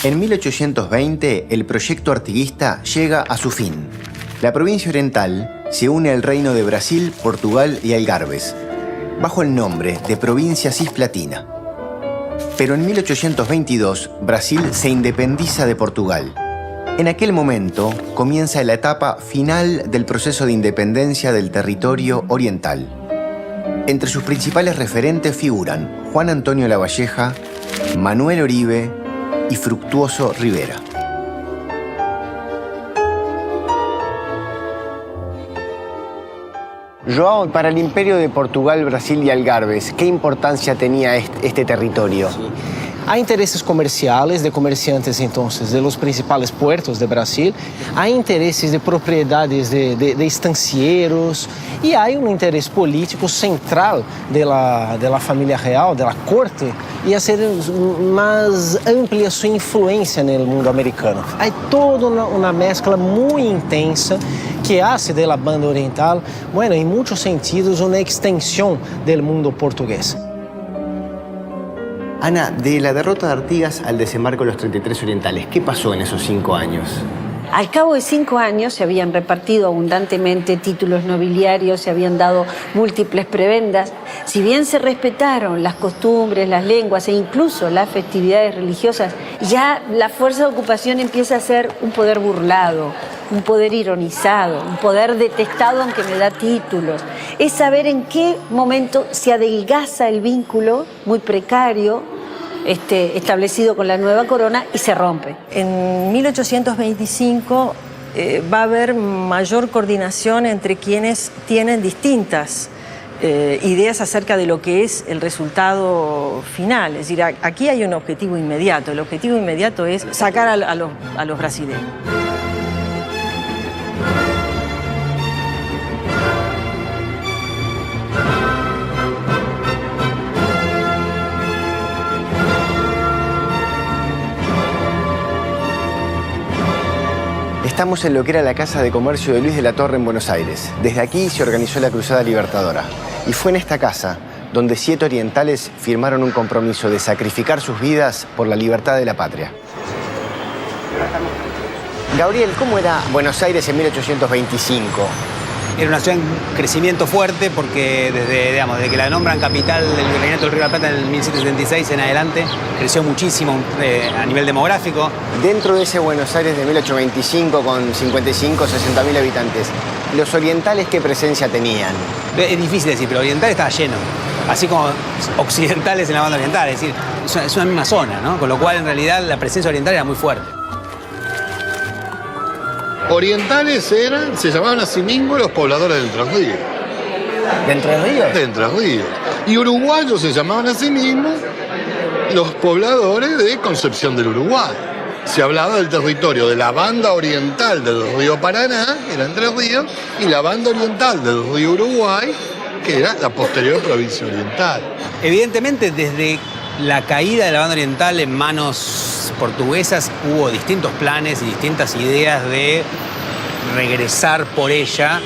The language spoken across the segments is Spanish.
En 1820, el proyecto artiguista llega a su fin. La provincia oriental se une al Reino de Brasil, Portugal y Algarves, bajo el nombre de Provincia Cisplatina. Pero en 1822, Brasil se independiza de Portugal. En aquel momento comienza la etapa final del proceso de independencia del territorio oriental. Entre sus principales referentes figuran Juan Antonio Lavalleja, Manuel Oribe y Fructuoso Rivera. João, para el Imperio de Portugal, Brasil y Algarves, ¿qué importancia tenía este territorio? Sí. Há interesses comerciais de comerciantes, então, de los principais puertos de Brasil. Há interesses de propriedades de estancieiros. E há interesse político central da família real, da corte, e hacer mais ampla sua influência no mundo americano. Há toda uma mescla muito intensa que hace de la banda oriental, bueno, em muitos sentidos, uma extensão do mundo português. Ana, de la derrota de Artigas al desembarco de los 33 orientales, ¿qué pasó en esos 5 años? Al cabo de 5 años se habían repartido abundantemente títulos nobiliarios, se habían dado múltiples prebendas. Si bien se respetaron las costumbres, las lenguas e incluso las festividades religiosas, ya la fuerza de ocupación empieza a ser un poder burlado, un poder ironizado, un poder detestado aunque me da títulos. Es saber en qué momento se adelgaza el vínculo muy precario establecido con la nueva corona y se rompe. En 1825 va a haber mayor coordinación entre quienes tienen distintas ideas acerca de lo que es el resultado final. Es decir, aquí hay un objetivo inmediato. El objetivo inmediato es sacar a los brasileños. Estamos en lo que era la Casa de Comercio de Luis de la Torre en Buenos Aires. Desde aquí se organizó la Cruzada Libertadora. Y fue en esta casa donde 7 orientales firmaron un compromiso de sacrificar sus vidas por la libertad de la patria. Gabriel, ¿cómo era Buenos Aires en 1825? Era una ciudad en crecimiento fuerte porque desde que la nombran capital del Virreinato del Río de la Plata en el 1776 en adelante, creció muchísimo a nivel demográfico. Dentro de ese Buenos Aires de 1825 con 55 o 60.000 habitantes, ¿los orientales qué presencia tenían? Es difícil decir, pero oriental estaba lleno, así como occidentales en la banda oriental, es decir, es una misma zona, ¿no? Con lo cual en realidad la presencia oriental era muy fuerte. Orientales se llamaban a sí mismos los pobladores de Entre Ríos. ¿De Entre Ríos? De Entre Ríos. Y uruguayos se llamaban a sí mismos los pobladores de Concepción del Uruguay. Se hablaba del territorio de la banda oriental del río Paraná, que era Entre Ríos, y la banda oriental del río Uruguay, que era la posterior provincia oriental. Evidentemente, desde la caída de la banda oriental en manos portuguesas hubo distintos planes y distintas ideas de regresar por ella,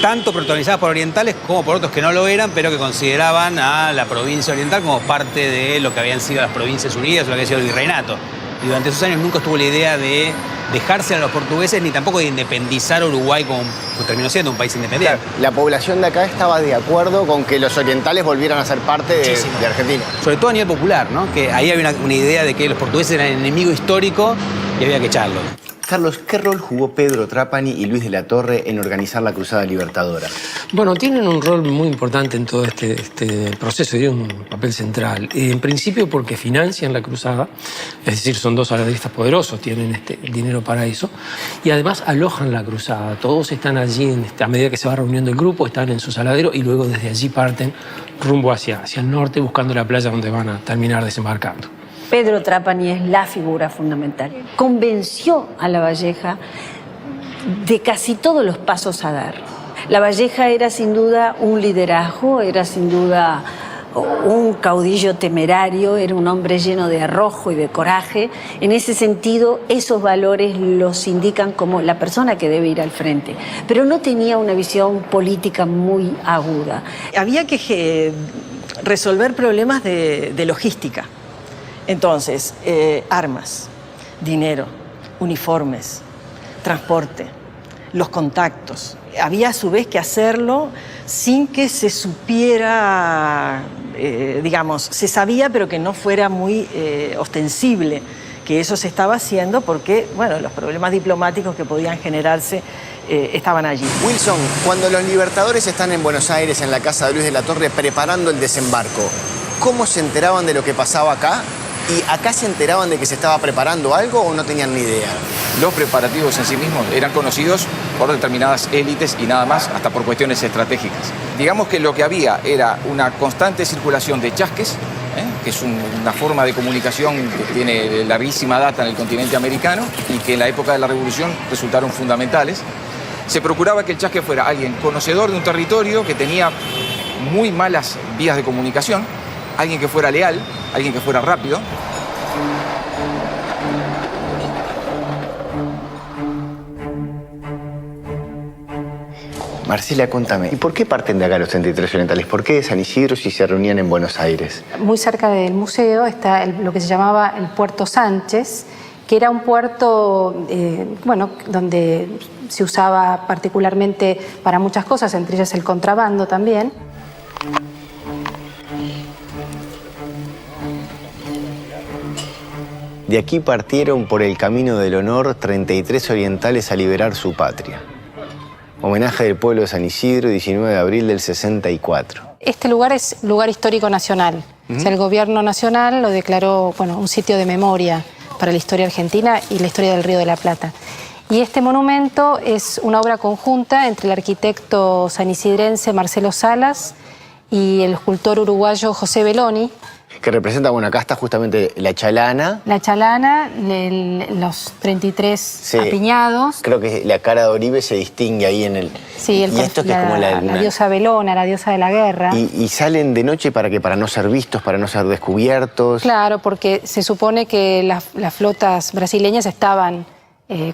tanto protagonizadas por orientales como por otros que no lo eran, pero que consideraban a la provincia oriental como parte de lo que habían sido las Provincias Unidas o lo que había sido el virreinato. Y durante esos años nunca estuvo la idea de dejarse a los portugueses ni tampoco de independizar a Uruguay como terminó siendo un país independiente. Claro, la población de acá estaba de acuerdo con que los orientales volvieran a ser parte de Argentina. Sobre todo a nivel popular, ¿no? Que ahí había una idea de que los portugueses eran el enemigo histórico y había que echarlos. Carlos, ¿qué rol jugó Pedro Trapani y Luis de la Torre en organizar la Cruzada Libertadora? Bueno, tienen un rol muy importante en todo este proceso, y un papel central. En principio porque financian la cruzada, es decir, son 2 aladristas poderosos, tienen dinero para eso, y además alojan la cruzada. Todos están allí, a medida que se va reuniendo el grupo, están en su saladero y luego desde allí parten rumbo hacia el norte, buscando la playa donde van a terminar desembarcando. Pedro Trapani es la figura fundamental. Convenció a Lavalleja de casi todos los pasos a dar. Lavalleja era sin duda un liderazgo, era sin duda un caudillo temerario, era un hombre lleno de arrojo y de coraje. En ese sentido, esos valores los indican como la persona que debe ir al frente. Pero no tenía una visión política muy aguda. Había que resolver problemas de logística. Entonces, armas, dinero, uniformes, transporte, los contactos. Había a su vez que hacerlo sin que se supiera, digamos, se sabía pero que no fuera muy ostensible que eso se estaba haciendo porque, bueno, los problemas diplomáticos que podían generarse estaban allí. Wilson, cuando los libertadores están en Buenos Aires, en la casa de Luis de la Torre, preparando el desembarco, ¿cómo se enteraban de lo que pasaba acá? ¿Y acá se enteraban de que se estaba preparando algo o no tenían ni idea? Los preparativos en sí mismos eran conocidos por determinadas élites y nada más, hasta por cuestiones estratégicas. Digamos que lo que había era una constante circulación de chasques, que es una forma de comunicación que tiene larguísima data en el continente americano y que en la época de la Revolución resultaron fundamentales. Se procuraba que el chasque fuera alguien conocedor de un territorio que tenía muy malas vías de comunicación, alguien que fuera leal, alguien que fuera rápido. Marcela, contame, ¿y por qué parten de acá los 33 orientales? ¿Por qué de San Isidro si se reunían en Buenos Aires? Muy cerca del museo está lo que se llamaba el Puerto Sánchez, que era un puerto, donde se usaba particularmente para muchas cosas, entre ellas el contrabando también. De aquí partieron por el camino del honor 33 orientales a liberar su patria. Homenaje del pueblo de San Isidro, 19 de abril del 64. Este lugar es lugar histórico nacional. O sea, el gobierno nacional lo declaró, un sitio de memoria para la historia argentina y la historia del Río de la Plata. Y este monumento es una obra conjunta entre el arquitecto sanisidrense Marcelo Salas y el escultor uruguayo José Belloni. Que representa, acá está justamente la chalana. La chalana, los 33 apiñados. Creo que la cara de Oribe se distingue ahí en el... Sí, y esto que es como la diosa Belona, la diosa de la guerra. Y salen de noche para no ser vistos, para no ser descubiertos. Claro, porque se supone que las flotas brasileñas estaban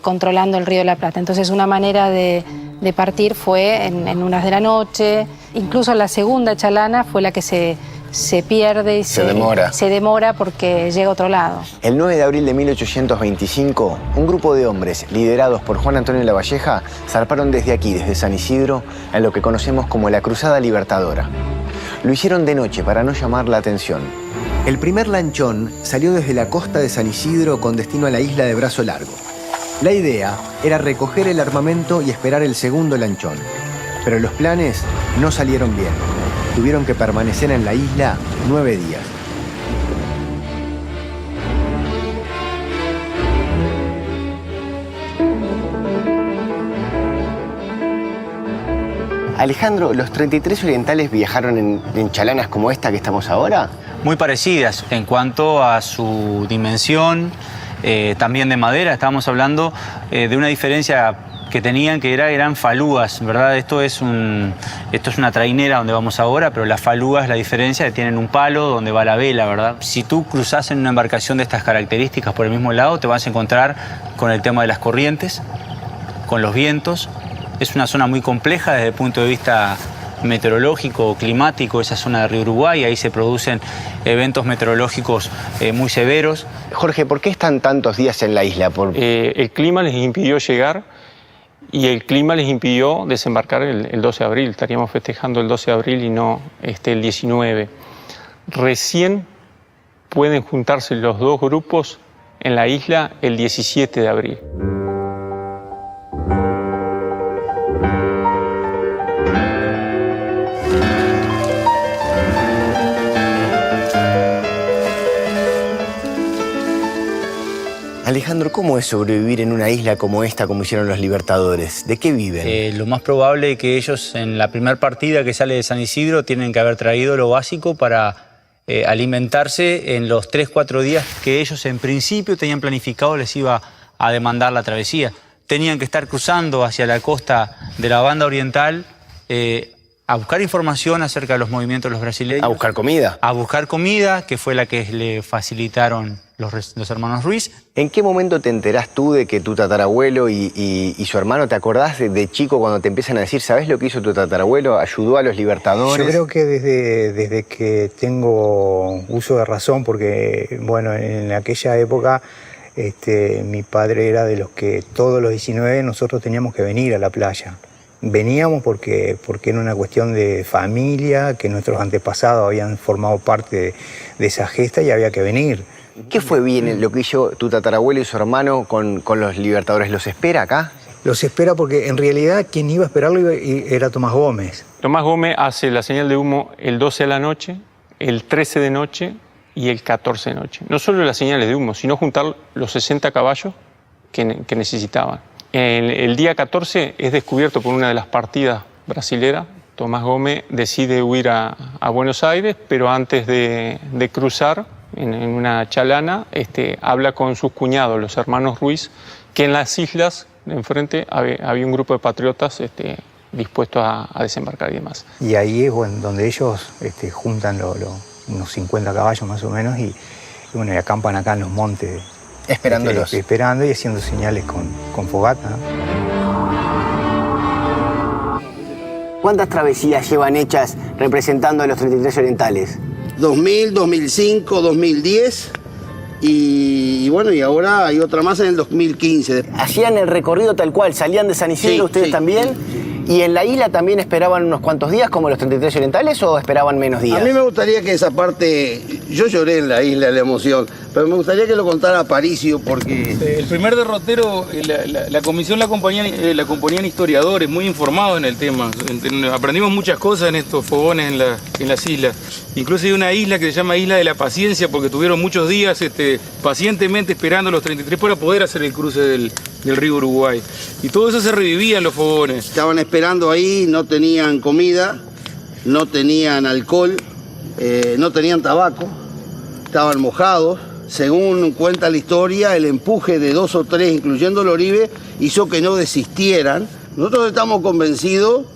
controlando el Río de la Plata. Entonces una manera de partir fue en unas de la noche. Incluso la segunda chalana fue la que se pierde y se demora. Se demora porque llega a otro lado. El 9 de abril de 1825, un grupo de hombres liderados por Juan Antonio Lavalleja zarparon desde aquí, desde San Isidro, en lo que conocemos como la Cruzada Libertadora. Lo hicieron de noche para no llamar la atención. El primer lanchón salió desde la costa de San Isidro con destino a la isla de Brazo Largo. La idea era recoger el armamento y esperar el segundo lanchón. Pero los planes no salieron bien. Tuvieron que permanecer en la isla 9 días. Alejandro, ¿los 33 orientales viajaron en chalanas como esta que estamos ahora? Muy parecidas en cuanto a su dimensión, también de madera. Estábamos hablando de una diferencia que tenían, que eran falúas, ¿verdad? Esto es una trainera donde vamos ahora, pero las falúas, la diferencia es que tienen un palo donde va la vela, ¿verdad? Si tú cruzas en una embarcación de estas características por el mismo lado, te vas a encontrar con el tema de las corrientes, con los vientos. Es una zona muy compleja desde el punto de vista meteorológico, climático, esa zona de Río Uruguay, ahí se producen eventos meteorológicos muy severos. Jorge, ¿por qué están tantos días en la isla? El clima les impidió llegar y el clima les impidió desembarcar el 12 de abril. Estaríamos festejando el 12 de abril y no el 19. Recién pueden juntarse los dos grupos en la isla el 17 de abril. Alejandro, ¿cómo es sobrevivir en una isla como esta, como hicieron los libertadores? ¿De qué viven? Lo más probable es que ellos en la primera partida que sale de San Isidro tienen que haber traído lo básico para alimentarse en los 3-4 días que ellos en principio tenían planificado les iba a demandar la travesía. Tenían que estar cruzando hacia la costa de la banda oriental a buscar información acerca de los movimientos de los brasileños. ¿A buscar comida? A buscar comida, que fue la que le facilitaron los hermanos Ruiz. ¿En qué momento te enterás tú de que tu tatarabuelo y su hermano, te acordás de chico cuando te empiezan a decir, ¿sabés lo que hizo tu tatarabuelo? ¿Ayudó a los libertadores? Yo creo que desde que tengo uso de razón, porque bueno, en aquella época Mi padre era de los que todos los 19 nosotros teníamos que venir a la playa. Veníamos porque era una cuestión de familia, que nuestros antepasados habían formado parte de esa gesta y había que venir. ¿Qué fue bien lo que hizo tu tatarabuelo y su hermano con los Libertadores? ¿Los espera acá? Los espera porque en realidad quien iba a esperarlo era Tomás Gómez. Tomás Gómez hace la señal de humo el 12 de la noche, el 13 de noche y el 14 de noche. No solo las señales de humo, sino juntar los 60 caballos que necesitaban. El día 14 es descubierto por una de las partidas brasileras. Tomás Gómez decide huir a Buenos Aires, pero antes de cruzar en una chalana, habla con sus cuñados, los hermanos Ruiz, que en las islas de enfrente había un grupo de patriotas dispuestos a desembarcar y demás. Y ahí es donde ellos juntan unos 50 caballos más o menos y acampan acá en los montes. Esperándolos. Esperando y haciendo señales con fogata. ¿Cuántas travesías llevan hechas representando a los 33 orientales? 2000, 2005, 2010 y bueno, y ahora hay otra más en el 2015. ¿Hacían el recorrido tal cual? ¿Salían de San Isidro ustedes también? Sí. ¿Y en la isla también esperaban unos cuantos días como los 33 orientales o esperaban menos días? A mí me gustaría que esa parte, yo lloré en la isla de la emoción, pero me gustaría que lo contara Aparicio porque... El primer derrotero, la comisión la componían historiadores muy informados en el tema. Aprendimos muchas cosas en estos fogones en las islas. Incluso hay una isla que se llama Isla de la Paciencia porque tuvieron muchos días pacientemente esperando a los 33 para poder hacer el cruce del río Uruguay. Y todo eso se revivía en los fogones. Estaban esperando ahí, no tenían comida, no tenían alcohol, no tenían tabaco, estaban mojados. Según cuenta la historia, el empuje de 2 o 3, incluyendo el Oribe, hizo que no desistieran. Nosotros estamos convencidos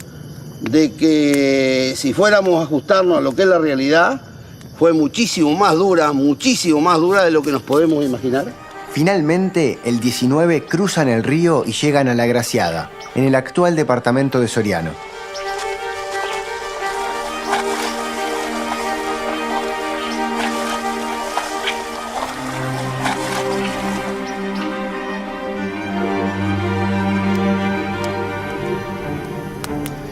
de que si fuéramos a ajustarnos a lo que es la realidad, fue muchísimo más dura de lo que nos podemos imaginar. Finalmente, el 19 cruzan el río y llegan a La Graciada, en el actual departamento de Soriano.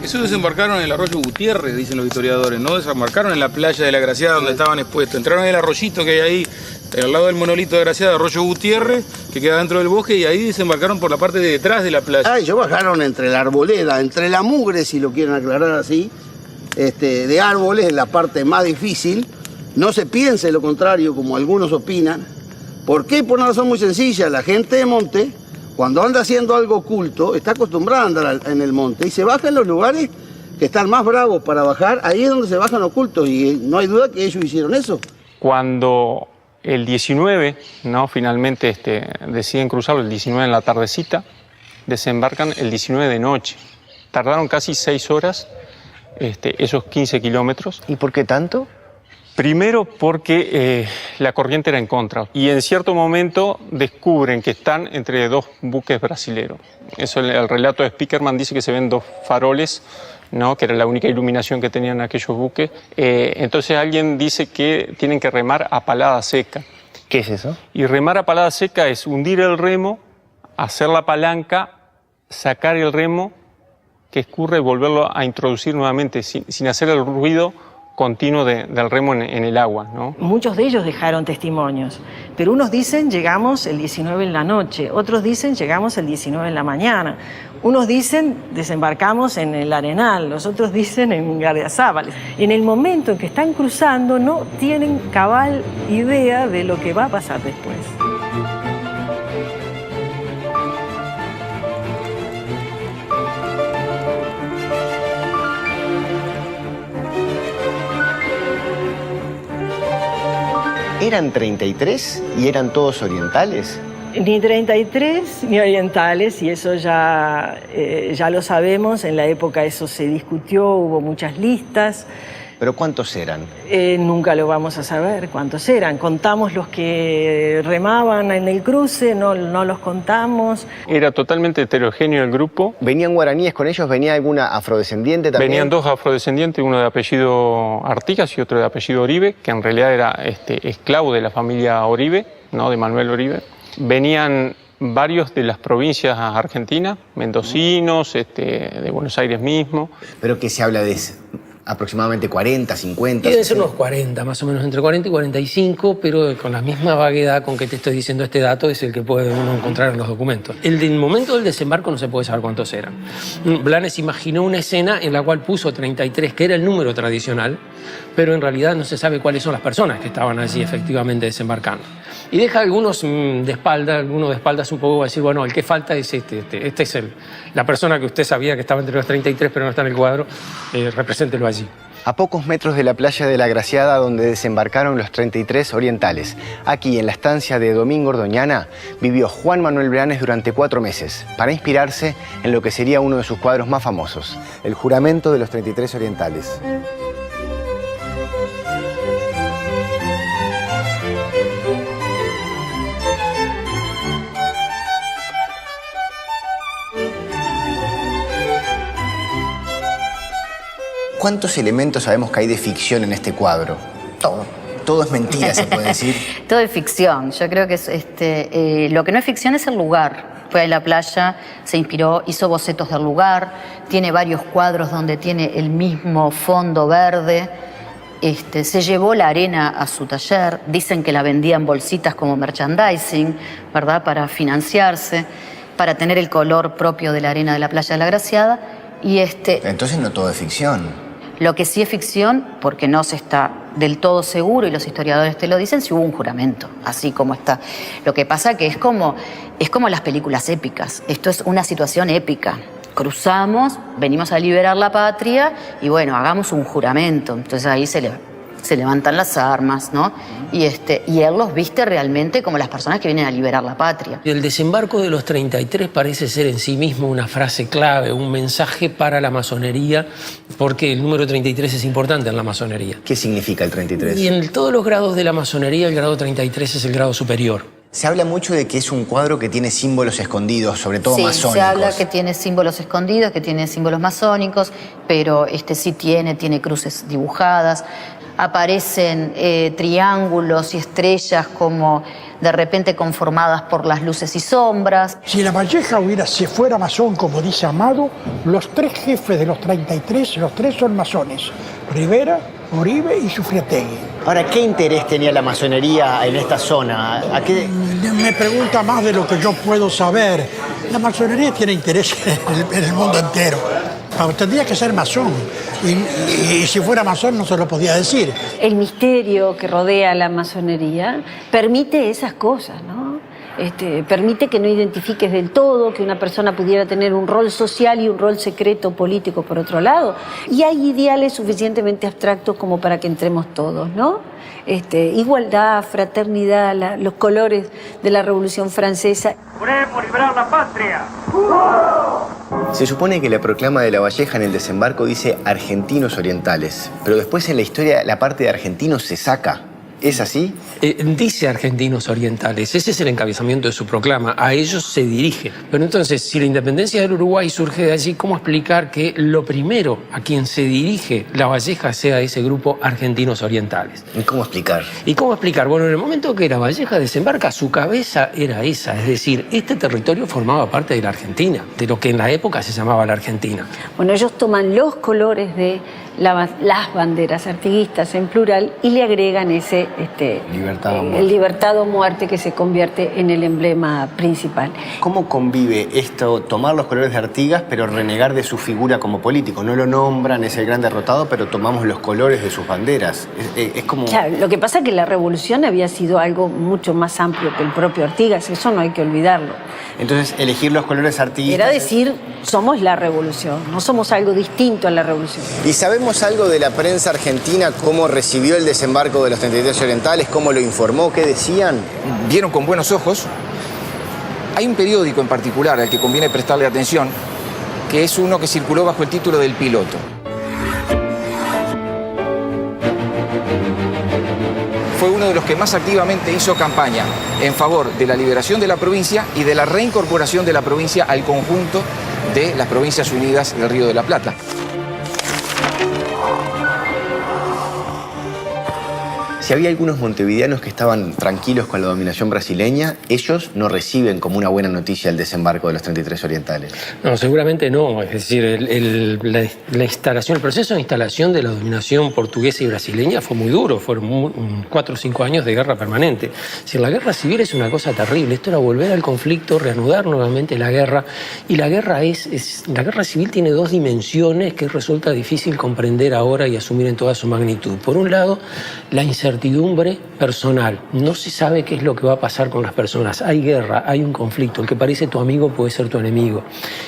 Eso desembarcaron en el arroyo Gutiérrez, dicen los historiadores, no desembarcaron en la playa de La Graciada donde estaban expuestos. Entraron en el arroyito que hay ahí, al lado del monolito de Graciada, arroyo Gutiérrez, que queda dentro del bosque, y ahí desembarcaron por la parte de detrás de la playa. Ellos bajaron entre la arboleda, entre la mugre, si lo quieren aclarar así, de árboles, en la parte más difícil. No se piense lo contrario, como algunos opinan. ¿Por qué? Por una razón muy sencilla. La gente de monte, cuando anda haciendo algo oculto, está acostumbrada a andar en el monte y se baja en los lugares que están más bravos para bajar. Ahí es donde se bajan ocultos y no hay duda que ellos hicieron eso. Cuando el 19, finalmente deciden cruzarlo el 19 en la tardecita, desembarcan el 19 de noche. Tardaron casi 6 horas esos 15 kilómetros. ¿Y por qué tanto? Primero porque la corriente era en contra y en cierto momento descubren que están entre 2 buques brasileros. Eso el relato de Spickerman dice que se ven 2 faroles, que era la única iluminación que tenían aquellos buques. Entonces alguien dice que tienen que remar a palada seca. ¿Qué es eso? Y remar a palada seca es hundir el remo, hacer la palanca, sacar el remo que escurre y volverlo a introducir nuevamente sin hacer el ruido continuo del remo en el agua, ¿no? Muchos de ellos dejaron testimonios, pero unos dicen llegamos el 19 en la noche, otros dicen llegamos el 19 en la mañana, unos dicen desembarcamos en el Arenal, los otros dicen en Gardiazabal. En el momento en que están cruzando no tienen cabal idea de lo que va a pasar después. ¿Eran 33 y eran todos orientales? Ni 33 ni orientales, y eso ya lo sabemos. En la época eso se discutió, hubo muchas listas. ¿Pero cuántos eran? Nunca lo vamos a saber cuántos eran. Contamos los que remaban en el cruce, no los contamos. Era totalmente heterogéneo el grupo. ¿Venían guaraníes con ellos? ¿Venía alguna afrodescendiente también? Venían 2 afrodescendientes, uno de apellido Artigas y otro de apellido Oribe, que en realidad era esclavo de la familia Oribe, de Manuel Oribe. venían varios de las provincias argentinas, mendocinos, de Buenos Aires mismo. Pero que se habla de aproximadamente 40, 50... Deben ser unos 40, más o menos, entre 40 y 45, pero con la misma vaguedad con que te estoy diciendo este dato es el que puede uno encontrar en los documentos. El del momento del desembarco no se puede saber cuántos eran. Blanes imaginó una escena en la cual puso 33, que era el número tradicional, pero en realidad no se sabe cuáles son las personas que estaban allí efectivamente desembarcando. Y deja algunos de espaldas un poco a decir, bueno, el que falta es este es la persona que usted sabía que estaba entre los 33 pero no está en el cuadro, represéntelo allí. A pocos metros de la playa de La Graciada, donde desembarcaron los 33 orientales, aquí en la estancia de Domingo Ordoñana, vivió Juan Manuel Blanes durante 4 meses, para inspirarse en lo que sería uno de sus cuadros más famosos, El juramento de los 33 orientales. ¿Cuántos elementos sabemos que hay de ficción en este cuadro? Todo. Todo es mentira, se puede decir. Todo es ficción. Yo creo que lo que no es ficción es el lugar. Fue a la playa, se inspiró, hizo bocetos del lugar, tiene varios cuadros donde tiene el mismo fondo verde. Se llevó la arena a su taller. Dicen que la vendía en bolsitas como merchandising, ¿verdad? Para financiarse, para tener el color propio de la arena de la playa de La Graciada. Y Entonces no todo es ficción. Lo que sí es ficción, porque no se está del todo seguro, y los historiadores te lo dicen, si hubo un juramento, así como está. Lo que pasa que es como las películas épicas. Esto es una situación épica. Cruzamos, venimos a liberar la patria y bueno, hagamos un juramento. Entonces ahí se levantan las armas, ¿no? Y él los viste realmente como las personas que vienen a liberar la patria. El desembarco de los 33 parece ser en sí mismo una frase clave, un mensaje para la masonería, porque el número 33 es importante en la masonería. ¿Qué significa el 33? Y en todos los grados de la masonería, el grado 33 es el grado superior. Se habla mucho de que es un cuadro que tiene símbolos escondidos, sobre todo masónicos. Sí, se habla que tiene símbolos escondidos, que tiene símbolos masónicos, pero sí tiene cruces dibujadas. Aparecen triángulos y estrellas como de repente conformadas por las luces y sombras. Si La Valleja fuera masón, como dice Amado, los 3 jefes de los 33, los 3 son masones: Rivera, Uribe y Sufriategui. Ahora, ¿qué interés tenía la masonería en esta zona? ¿A qué? Me pregunta más de lo que yo puedo saber. La masonería tiene interés en el mundo entero. Tendría que ser masón. Y si fuera masón no se lo podía decir. El misterio que rodea a la masonería permite esas cosas, ¿no? Permite que no identifiques del todo, que una persona pudiera tener un rol social y un rol secreto político por otro lado. Y hay ideales suficientemente abstractos como para que entremos todos, ¿no? Igualdad, fraternidad, los colores de la Revolución Francesa. ¡Juremos liberar la patria! Se supone que la proclama de La Valleja en el desembarco dice argentinos orientales, pero después en la historia la parte de argentinos se saca. ¿Es así? Dice argentinos orientales, ese es el encabezamiento de su proclama, a ellos se dirige. Pero entonces, si la independencia del Uruguay surge de allí, ¿cómo explicar que lo primero a quien se dirige La Valleja sea ese grupo argentinos orientales? ¿Y cómo explicar? ¿Y cómo explicar? Bueno, en el momento que La Valleja desembarca, su cabeza era esa, es decir, este territorio formaba parte de la Argentina, de lo que en la época se llamaba la Argentina. Bueno, ellos toman los colores de las banderas artiguistas en plural y le agregan ese el libertad o muerte, que se convierte en el emblema principal. ¿Cómo convive esto, tomar los colores de Artigas pero renegar de su figura como político? No lo nombran, es el gran derrotado, pero tomamos los colores de sus banderas. Es como... Claro, lo que pasa es que la revolución había sido algo mucho más amplio que el propio Artigas, eso no hay que olvidarlo. Entonces, elegir los colores artiguistas... Era decir, somos la revolución, no somos algo distinto a la revolución. ¿Y sabemos algo de la prensa argentina? ¿Cómo recibió el desembarco de los 33 orientales? ¿Cómo lo informó? ¿Qué decían? Vieron con buenos ojos. Hay un periódico en particular al que conviene prestarle atención, que es uno que circuló bajo el título del Piloto. Fue uno de los que más activamente hizo campaña en favor de la liberación de la provincia y de la reincorporación de la provincia al conjunto de las Provincias Unidas del Río de la Plata. Si había algunos montevideanos que estaban tranquilos con la dominación brasileña, ellos no reciben como una buena noticia el desembarco de los 33 orientales. No, seguramente no. Es decir, la instalación, el proceso de instalación de la dominación portuguesa y brasileña fue muy duro. Fueron 4 o 5 años de guerra permanente. Es decir, la guerra civil es una cosa terrible. Esto era volver al conflicto, reanudar nuevamente la guerra. Y la guerra la guerra civil tiene 2 dimensiones que resulta difícil comprender ahora y asumir en toda su magnitud. Por un lado, la incertidumbre personal. No se sabe qué es lo que va a pasar con las personas. Hay guerra, hay un conflicto. El que parece tu amigo puede ser tu enemigo.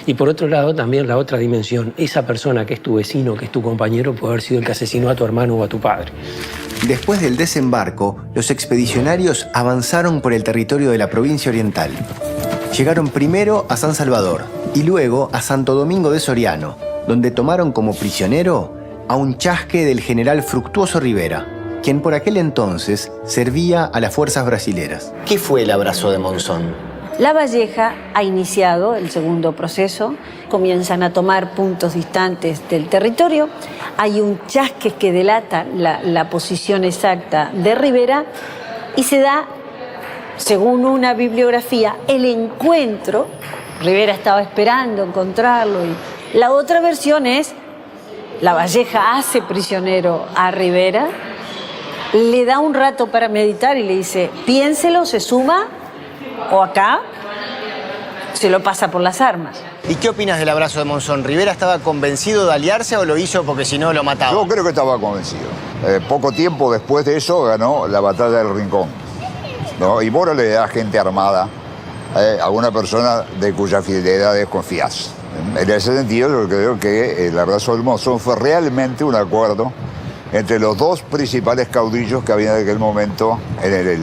Y por otro lado, también la otra dimensión. Esa persona que es tu vecino, que es tu compañero, puede haber sido el que asesinó a tu hermano o a tu padre. Después del desembarco, los expedicionarios avanzaron por el territorio de la provincia oriental. Llegaron primero a San Salvador y luego a Santo Domingo de Soriano, donde tomaron como prisionero a un chasque del general Fructuoso Rivera, quien por aquel entonces servía a las fuerzas brasileras. ¿Qué fue el abrazo de Monzón? Lavalleja ha iniciado el segundo proceso, comienzan a tomar puntos distantes del territorio, hay un chasque que delata la posición exacta de Rivera y se da, según una bibliografía, el encuentro. Rivera estaba esperando encontrarlo y la otra versión es Lavalleja hace prisionero a Rivera, le da un rato para meditar y le dice, piénselo, se suma, o acá se lo pasa por las armas. ¿Y qué opinas del abrazo de Monzón? ¿Rivera estaba convencido de aliarse o lo hizo porque si no lo mataba? Yo creo que estaba convencido. Poco tiempo después de eso ganó la batalla del Rincón, ¿no? Y Moro le da gente armada a una persona de cuya fidelidad desconfías. En ese sentido, yo creo que el abrazo de Monzón fue realmente un acuerdo entre los 2 principales caudillos que había en aquel momento en el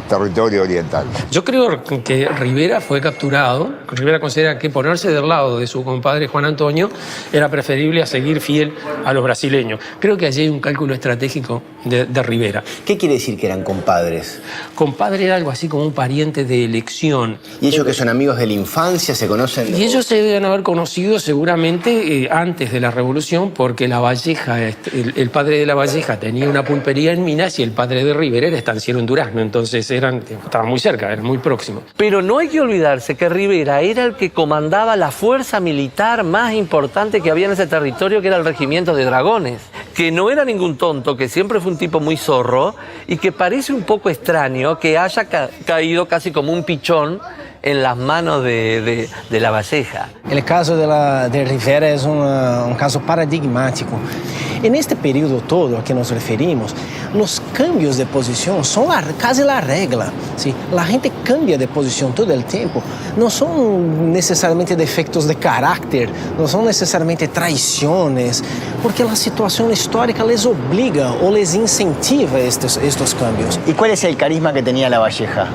territorio oriental. Yo creo que Rivera fue capturado. Rivera considera que ponerse del lado de su compadre Juan Antonio era preferible a seguir fiel a los brasileños. Creo que allí hay un cálculo estratégico de Rivera. ¿Qué quiere decir que eran compadres? Compadre era algo así como un pariente de elección. ¿Y ellos que son amigos de la infancia, se conocen? Y ellos se deben haber conocido seguramente antes de la Revolución, porque Lavalleja, el padre de Lavalleja tenía una pulpería en Minas y el padre de Rivera era estanciero en Durazno. Entonces estaban muy cerca, eran muy próximos. Pero no hay que olvidarse que Rivera era el que comandaba la fuerza militar más importante que había en ese territorio, que era el regimiento de dragones, que no era ningún tonto, que siempre fue un tipo muy zorro y que parece un poco extraño que haya caído casi como un pichón en las manos de Lavalleja. El caso de Rivera es un caso paradigmático. En este periodo todo a que nos referimos, los cambios de posición son casi la regla. ¿Sí? La gente cambia de posición todo el tiempo. No son necesariamente defectos de carácter, no son necesariamente traiciones, porque la situación histórica les obliga o les incentiva estos cambios. ¿Y cuál es el carisma que tenía Lavalleja?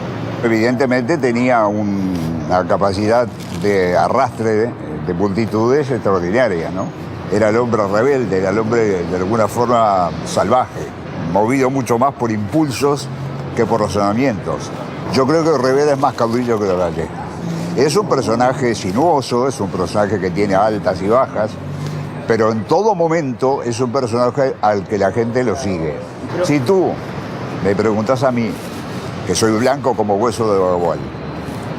Evidentemente tenía una capacidad de arrastre de multitudes extraordinaria, ¿no? Era el hombre rebelde, era el hombre de alguna forma salvaje, movido mucho más por impulsos que por razonamientos. Yo creo que Rivera es más caudillo que Lavalleja. Es un personaje sinuoso, es un personaje que tiene altas y bajas, pero en todo momento es un personaje al que la gente lo sigue. Si tú me preguntas a mí, que soy blanco como hueso de bagual,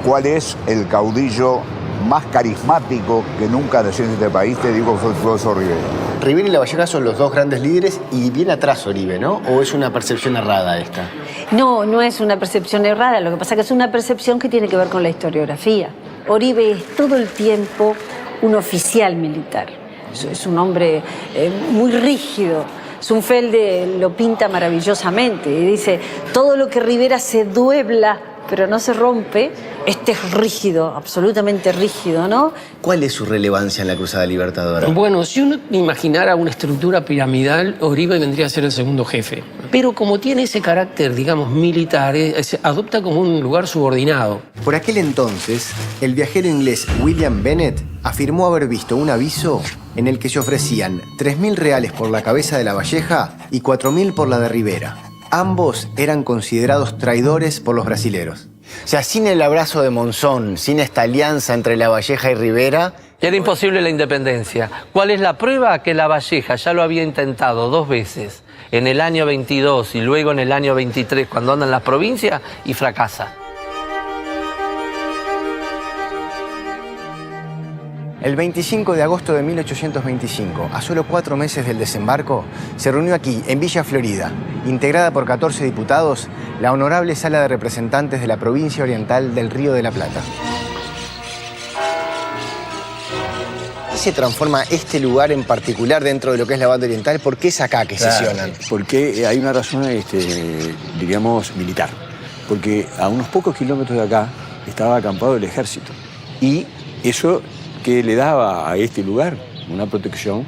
¿cuál es el caudillo más carismático que nunca nació en este país? Te digo, Fructuoso Rivera. Rivera y Lavalleja son los 2 grandes líderes y viene atrás Oribe, ¿no? ¿O es una percepción errada esta? No, no es una percepción errada, lo que pasa es que es una percepción que tiene que ver con la historiografía. Oribe es todo el tiempo un oficial militar, es un hombre muy rígido. Zunfelde lo pinta maravillosamente y dice, todo lo que Rivera se duebla pero no se rompe, este es rígido, absolutamente rígido, ¿no? ¿Cuál es su relevancia en la Cruzada Libertadora? Bueno, si uno imaginara una estructura piramidal, Oribe vendría a ser el segundo jefe. Pero como tiene ese carácter, digamos, militar, adopta como un lugar subordinado. Por aquel entonces, el viajero inglés William Bennett afirmó haber visto un aviso en el que se ofrecían 3.000 reales por la cabeza de Lavalleja y 4.000 por la de Rivera. Ambos eran considerados traidores por los brasileros. O sea, sin el abrazo de Monzón, sin esta alianza entre Lavalleja y Rivera... Era imposible la independencia. ¿Cuál es la prueba? Que Lavalleja ya lo había intentado 2 veces. en el año 22 y luego en el año 23 cuando anda en las provincias y fracasa. El 25 de agosto de 1825, a solo 4 meses del desembarco, se reunió aquí, en Villa Florida, integrada por 14 diputados, la Honorable Sala de Representantes de la Provincia Oriental del Río de la Plata. ¿Qué se transforma este lugar en particular dentro de lo que es la banda oriental? ¿Por qué es acá que sesionan? Porque hay una razón, diríamos, militar. Porque a unos pocos kilómetros de acá estaba acampado el ejército. Y eso que le daba a este lugar una protección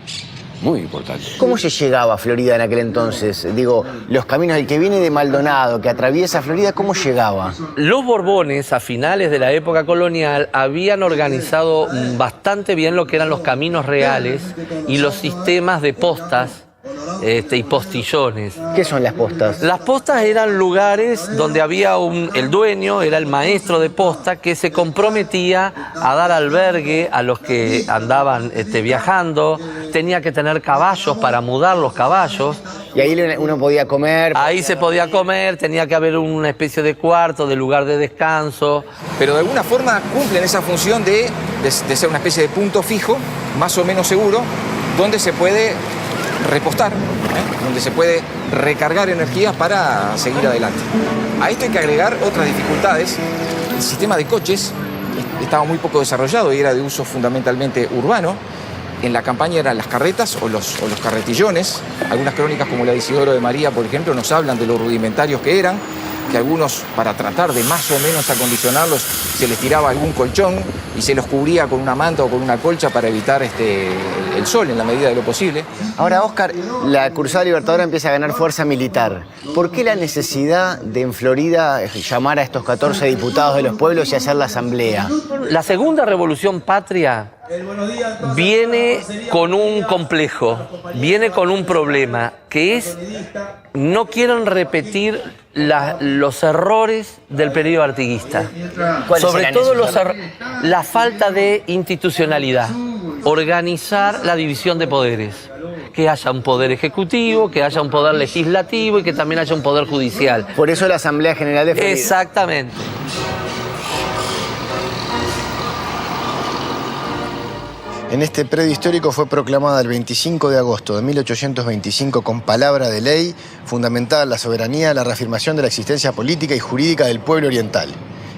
muy importante. ¿Cómo se llegaba a Florida en aquel entonces? Digo, los caminos, el que viene de Maldonado, que atraviesa Florida, ¿cómo llegaba? Los Borbones, a finales de la época colonial, habían organizado bastante bien lo que eran los caminos reales y los sistemas de postas y postillones. ¿Qué son las postas? Las postas eran lugares donde había el dueño, era el maestro de posta, que se comprometía a dar albergue a los que andaban viajando. Tenía que tener caballos para mudar los caballos. Y ahí uno podía comer. Ahí se podía comer, tenía que haber una especie de cuarto, de lugar de descanso. Pero de alguna forma cumplen esa función de ser una especie de punto fijo, más o menos seguro, donde se puede repostar, donde se puede recargar energías para seguir adelante. A esto hay que agregar otras dificultades. El sistema de coches estaba muy poco desarrollado y era de uso fundamentalmente urbano. En la campaña eran las carretas o los carretillones. Algunas crónicas como la de Isidoro de María, por ejemplo, nos hablan de lo rudimentarios que eran, que algunos, para tratar de más o menos acondicionarlos, se les tiraba algún colchón y se los cubría con una manta o con una colcha para evitar el sol en la medida de lo posible. Ahora, Óscar, la Cruzada Libertadora empieza a ganar fuerza militar. ¿Por qué la necesidad de en Florida llamar a estos 14 diputados de los pueblos y hacer la asamblea? La segunda revolución patria viene con un complejo, viene con un problema, que es no quieren repetir los errores del periodo artiguista. Sobre todo la falta de institucionalidad, organizar la división de poderes, que haya un poder ejecutivo, que haya un poder legislativo y que también haya un poder judicial. Por eso la Asamblea General de Florida. Exactamente. En este predio histórico fue proclamada el 25 de agosto de 1825 con palabra de ley fundamentada en la soberanía, la reafirmación de la existencia política y jurídica del pueblo oriental.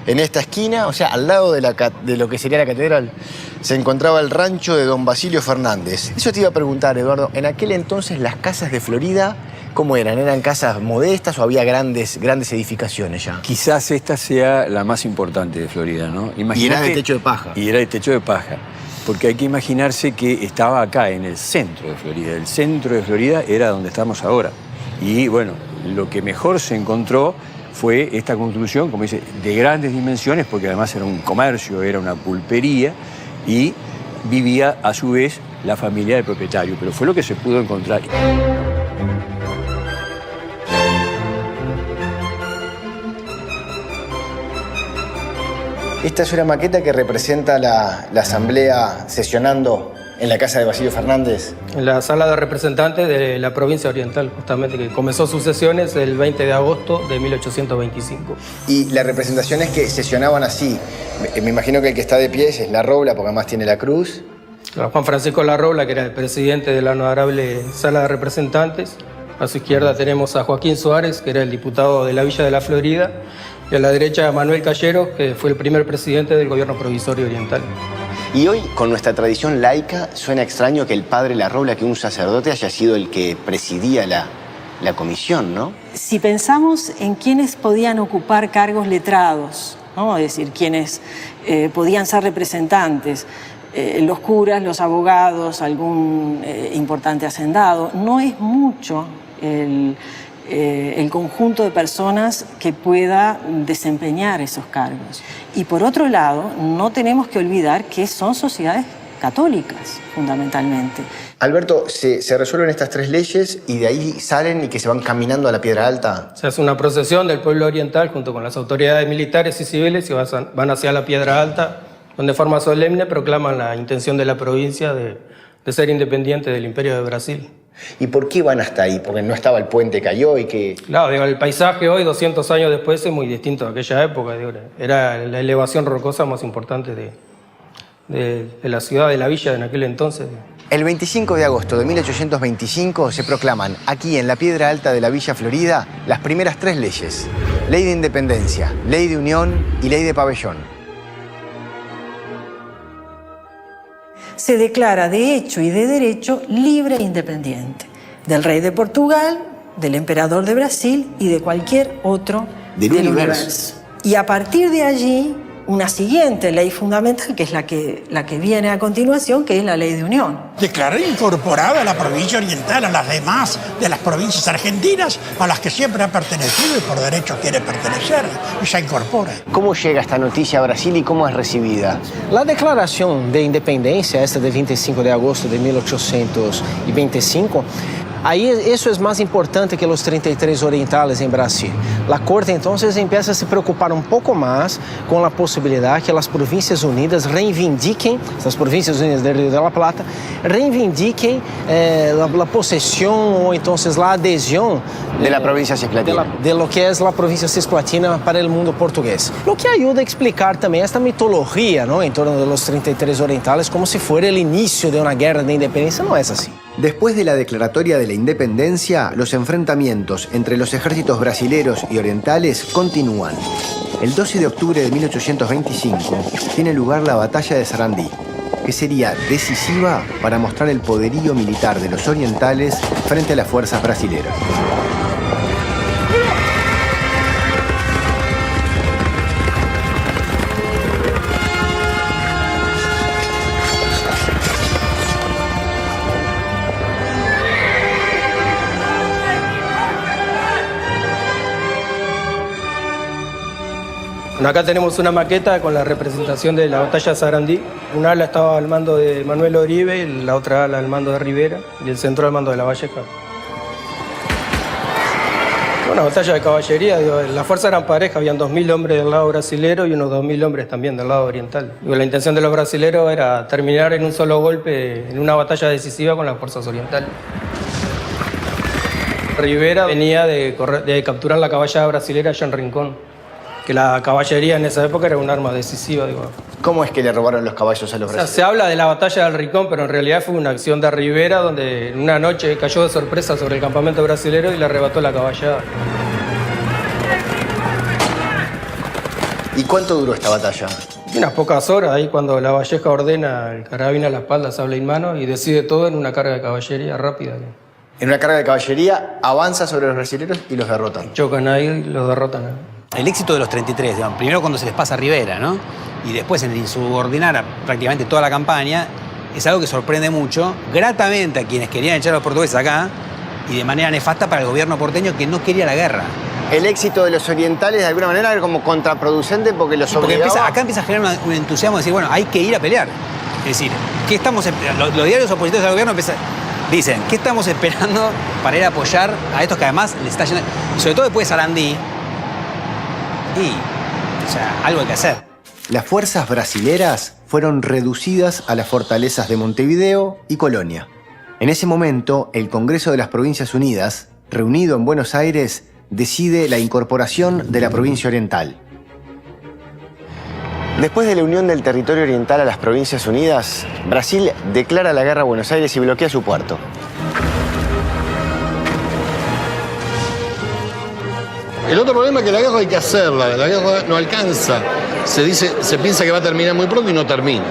En esta esquina, o sea, al lado de lo que sería la catedral, se encontraba el rancho de don Basilio Fernández. Eso te iba a preguntar, Eduardo, en aquel entonces las casas de Florida, ¿cómo eran? ¿Eran casas modestas o había grandes edificaciones ya? Quizás esta sea la más importante de Florida, ¿no? Y era de techo de paja. Y era de techo de paja. Porque hay que imaginarse que estaba acá, en el centro de Florida. El centro de Florida era donde estamos ahora. Y bueno, lo que mejor se encontró fue esta construcción, como dice, de grandes dimensiones, porque además era un comercio, era una pulpería, y vivía a su vez la familia del propietario. Pero fue lo que se pudo encontrar. Esta es una maqueta que representa la asamblea sesionando en la casa de Basilio Fernández. En la sala de representantes de la provincia oriental, justamente, que comenzó sus sesiones el 20 de agosto de 1825. Y la representación es que sesionaban así. Me imagino que el que está de pie es Larrobla, porque además tiene la cruz. Juan Francisco Larrobla, que era el presidente de la honorable sala de representantes. A su izquierda tenemos a Joaquín Suárez, que era el diputado de la Villa de la Florida. Y a la derecha a Manuel Calleros, que fue el primer presidente del gobierno provisorio oriental. Y hoy, con nuestra tradición laica, suena extraño que el padre Larrobla, que un sacerdote, haya sido el que presidía la comisión, ¿no? Si pensamos en quienes podían ocupar cargos letrados, ¿no? Es decir, quienes podían ser representantes, los curas, los abogados, algún importante hacendado, no es mucho el conjunto de personas que pueda desempeñar esos cargos. Y por otro lado, no tenemos que olvidar que son sociedades católicas, fundamentalmente. Alberto, se resuelven estas 3 leyes y de ahí salen y que se van caminando a la Piedra Alta. Se hace una procesión del pueblo oriental junto con las autoridades militares y civiles y van hacia la Piedra Alta, donde de forma solemne proclaman la intención de la provincia de ser independiente del Imperio de Brasil. ¿Y por qué van hasta ahí? Porque no estaba el puente, cayó y que... Claro, digo, el paisaje hoy, 200 años después, es muy distinto a aquella época. Digo, era la elevación rocosa más importante de la ciudad, de la villa en aquel entonces. El 25 de agosto de 1825 se proclaman aquí en la Piedra Alta de la Villa Florida las primeras 3 leyes. Ley de Independencia, Ley de Unión y Ley de Pabellón. Se declara de hecho y de derecho libre e independiente del rey de Portugal, del emperador de Brasil y de cualquier otro del universo. Y a partir de allí, una siguiente ley fundamental, que es la que viene a continuación, que es la Ley de Unión. Declaró incorporada la provincia oriental a las demás de las provincias argentinas a las que siempre ha pertenecido y por derecho quiere pertenecer, y se incorpora. ¿Cómo llega esta noticia a Brasil y cómo es recibida? La declaración de independencia, esta de 25 de agosto de 1825, ahí eso es más importante que los 33 orientales en Brasil. La Corte entonces empieza a se preocupar un poco más con la posibilidad que las Provincias Unidas reivindiquen, las Provincias Unidas del Río de la Plata, reivindiquen la posesión o entonces la adhesión de la provincia cisplatina. De lo que es la provincia cisplatina para el mundo portugués. Lo que ayuda a explicar también esta mitología, ¿no?, en torno de los 33 orientales como si fuera el inicio de una guerra de independencia. No es así. Después de la declaratoria de la independencia, los enfrentamientos entre los ejércitos brasileros y orientales continúan. El 12 de octubre de 1825 tiene lugar la Batalla de Sarandí, que sería decisiva para mostrar el poderío militar de los orientales frente a las fuerzas brasileras. Acá tenemos una maqueta con la representación de la batalla de Sarandí. Una ala estaba al mando de Manuel Oribe, la otra ala al mando de Rivera y el centro al mando de La Valleja. Una batalla de caballería, digo, las fuerzas eran parejas, habían 2.000 hombres del lado brasilero y unos 2.000 hombres también del lado oriental. Digo, la intención de los brasileros era terminar en un solo golpe en una batalla decisiva con las fuerzas orientales. Rivera venía de capturar la caballada brasilera allá en Rincón, que la caballería en esa época era un arma decisiva. Digo. ¿Cómo es que le robaron los caballos a los brasileños? Se habla de la batalla del Rincón, pero en realidad fue una acción de Rivera donde en una noche cayó de sorpresa sobre el campamento brasilero y le arrebató la caballada. ¿Y cuánto duró esta batalla? Unas pocas horas, ahí cuando La Valleja ordena el carabina a la espalda, sable en mano y decide todo en una carga de caballería rápida. En una carga de caballería avanza sobre los brasileños y los derrotan. Chocan ahí y los derrotan. El éxito de los 33, digamos, primero cuando se les pasa a Rivera, ¿no?, y después en insubordinar a prácticamente toda la campaña, es algo que sorprende mucho, gratamente a quienes querían echar a los portugueses acá y de manera nefasta para el gobierno porteño que no quería la guerra. El éxito de los orientales de alguna manera era como contraproducente porque los obligaba... Acá empieza a generar un entusiasmo de decir, bueno, hay que ir a pelear. Es decir, ¿qué estamos los diarios opositores al gobierno dicen, ¿qué estamos esperando para ir a apoyar a estos que además les está yendo? Y sobre todo después de Sarandí, o sea, algo hay que hacer. Las fuerzas brasileras fueron reducidas a las fortalezas de Montevideo y Colonia. En ese momento, el Congreso de las Provincias Unidas, reunido en Buenos Aires, decide la incorporación de la provincia oriental. Después de la unión del territorio oriental a las Provincias Unidas, Brasil declara la guerra a Buenos Aires y bloquea su puerto. El otro problema es que la guerra hay que hacerla, la guerra no alcanza. Se piensa que va a terminar muy pronto y no termina.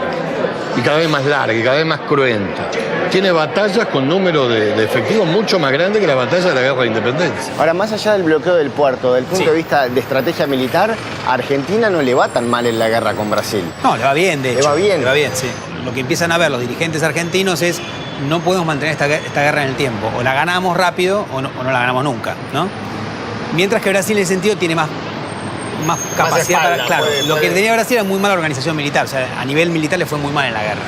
Y cada vez más larga, y cada vez más cruenta. Tiene batallas con número de efectivos mucho más grande que la batalla de la guerra de independencia. Ahora, más allá del bloqueo del puerto, del punto de vista de estrategia militar, a Argentina no le va tan mal en la guerra con Brasil. No, le va bien, de hecho. Le va bien. Le va bien, sí. Lo que empiezan a ver los dirigentes argentinos es, no podemos mantener esta guerra en el tiempo. O la ganamos rápido o no la ganamos nunca, ¿no? Mientras que Brasil en ese sentido tiene más capacidad para... Claro, lo que tenía Brasil era muy mala organización militar. O sea, a nivel militar le fue muy mal en la guerra.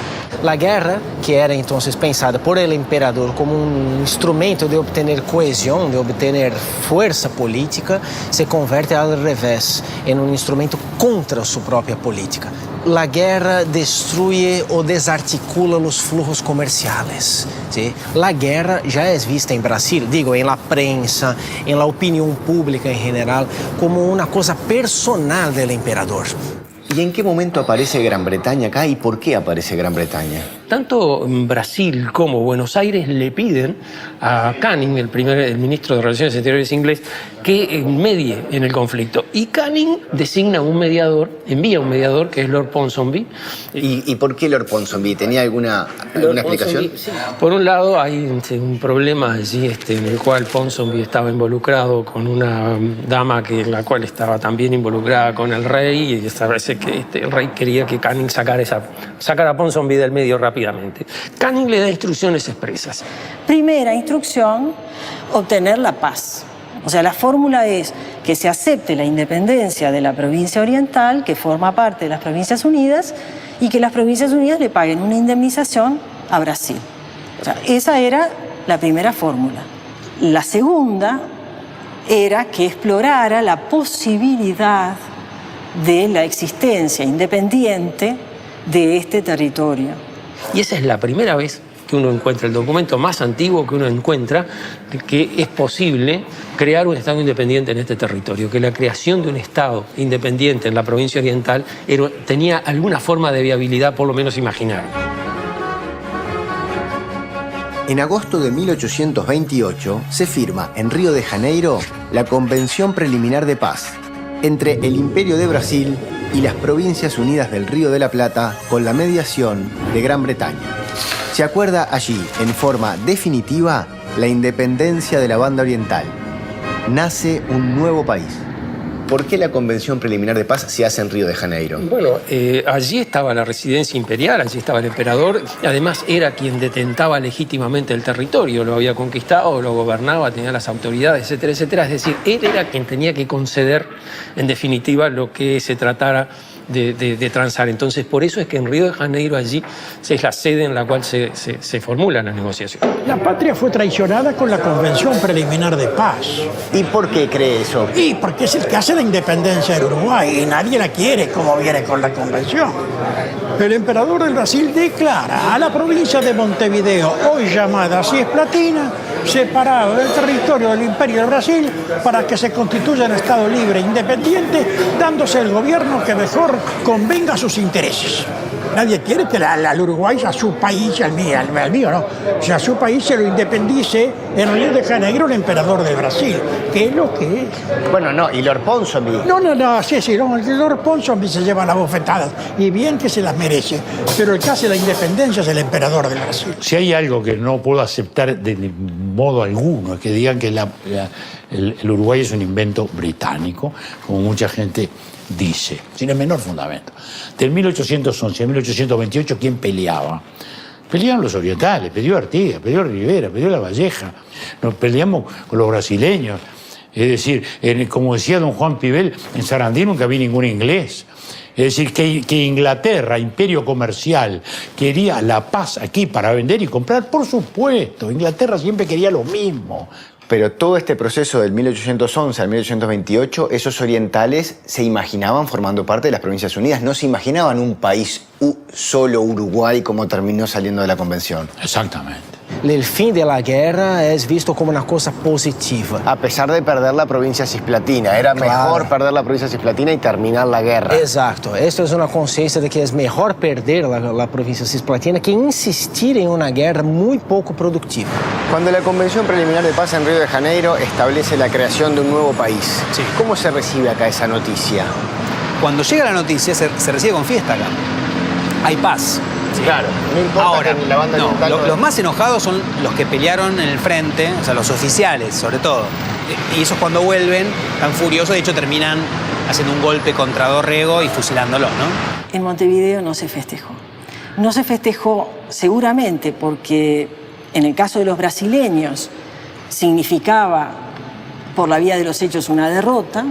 La guerra, que era entonces pensada por el emperador como un instrumento de obtener cohesión, de obtener fuerza política, se convierte al revés en un instrumento contra su propia política. La guerra destruye o desarticula los flujos comerciales. ¿Sí? La guerra ya es vista en Brasil, digo, en la prensa, en la opinión pública en general, como una cosa personal del emperador. ¿Y en qué momento aparece Gran Bretaña acá y por qué aparece Gran Bretaña? Tanto Brasil como Buenos Aires le piden a Canning, el ministro de Relaciones Exteriores inglés, que medie en el conflicto. Y Canning designa un mediador, envía un mediador, que es Lord Ponsonby. ¿Y por qué Lord Ponsonby? ¿Tenía alguna explicación? Sí. Por un lado, hay un problema allí en el cual Ponsonby estaba involucrado con una dama la cual estaba también involucrada con el rey, y parece que el rey quería que Canning sacara a Ponsonby del medio rápidamente. Canning le da instrucciones expresas. Primera instrucción, obtener la paz. O sea, la fórmula es que se acepte la independencia de la provincia oriental, que forma parte de las Provincias Unidas, y que las Provincias Unidas le paguen una indemnización a Brasil. O sea, esa era la primera fórmula. La segunda era que explorara la posibilidad de la existencia independiente de este territorio. Y esa es la primera vez que uno encuentra, el documento más antiguo que uno encuentra, que es posible crear un Estado independiente en este territorio, que la creación de un Estado independiente en la provincia oriental tenía alguna forma de viabilidad, por lo menos imaginaria. En agosto de 1828 se firma en Río de Janeiro la Convención Preliminar de Paz entre el Imperio de Brasil y las Provincias Unidas del Río de la Plata con la mediación de Gran Bretaña. Se acuerda allí, en forma definitiva, la independencia de la Banda Oriental. Nace un nuevo país. ¿Por qué la Convención Preliminar de Paz se hace en Río de Janeiro? Bueno, allí estaba la residencia imperial, allí estaba el emperador. Además, era quien detentaba legítimamente el territorio, lo había conquistado, lo gobernaba, tenía las autoridades, etcétera, etcétera. Es decir, él era quien tenía que conceder, en definitiva, lo que se tratara de transar. Entonces, por eso es que en Río de Janeiro allí es la sede en la cual se formulan las negociaciones. La patria fue traicionada con la Convención Preliminar de Paz. ¿Y por qué cree eso? Y porque es el que hace la independencia del Uruguay y nadie la quiere como viene con la Convención. El emperador del Brasil declara a la provincia de Montevideo, hoy llamada Cisplatina, separado del territorio del Imperio del Brasil para que se constituya un Estado libre e independiente, dándose el gobierno que mejor convenga a sus intereses. Nadie quiere que al Uruguay, a su país, al mío, ¿no? O sea, a su país se lo independice en Río de Janeiro el emperador del Brasil, que es lo que es. Bueno, no, y Lord Ponsonby. No, sí, el Lord Ponsonby se lleva las bofetadas, y bien que se las merece, pero el que hace la independencia es el emperador del Brasil. Si hay algo que no puedo aceptar de modo alguno, es que digan que el Uruguay es un invento británico, como mucha gente dice, sin el menor fundamento. Del 1811 a 1828, ¿quién peleaba? Peleaban los orientales, peleó Artigas, peleó Rivera, peleó La Valleja. Nos peleamos con los brasileños. Es decir, como decía don Juan Pibel, en Sarandí nunca vi ningún inglés. Es decir, que Inglaterra, imperio comercial, quería la paz aquí para vender y comprar, por supuesto. Inglaterra siempre quería lo mismo. Pero todo este proceso del 1811 al 1828, esos orientales se imaginaban formando parte de las Provincias Unidas, no se imaginaban un país solo Uruguay como terminó saliendo de la Convención. Exactamente. El fin de la guerra es visto como una cosa positiva. A pesar de perder la provincia cisplatina, era mejor perder la provincia cisplatina y terminar la guerra. Exacto, esto es una conciencia de que es mejor perder la provincia cisplatina que insistir en una guerra muy poco productiva. Cuando la Convención Preliminar de Paz en Río de Janeiro establece la creación de un nuevo país, sí. ¿Cómo se recibe acá esa noticia? Cuando llega la noticia se recibe con fiesta acá. Hay paz. Sí. Claro, no importa. Ahora, que la banda oriental los más enojados son los que pelearon en el frente, o sea, los oficiales, sobre todo. Y esos cuando vuelven, tan furiosos, de hecho terminan haciendo un golpe contra Dorrego y fusilándolo, ¿no? En Montevideo no se festejó. No se festejó seguramente porque en el caso de los brasileños significaba, por la vía de los hechos, una derrota.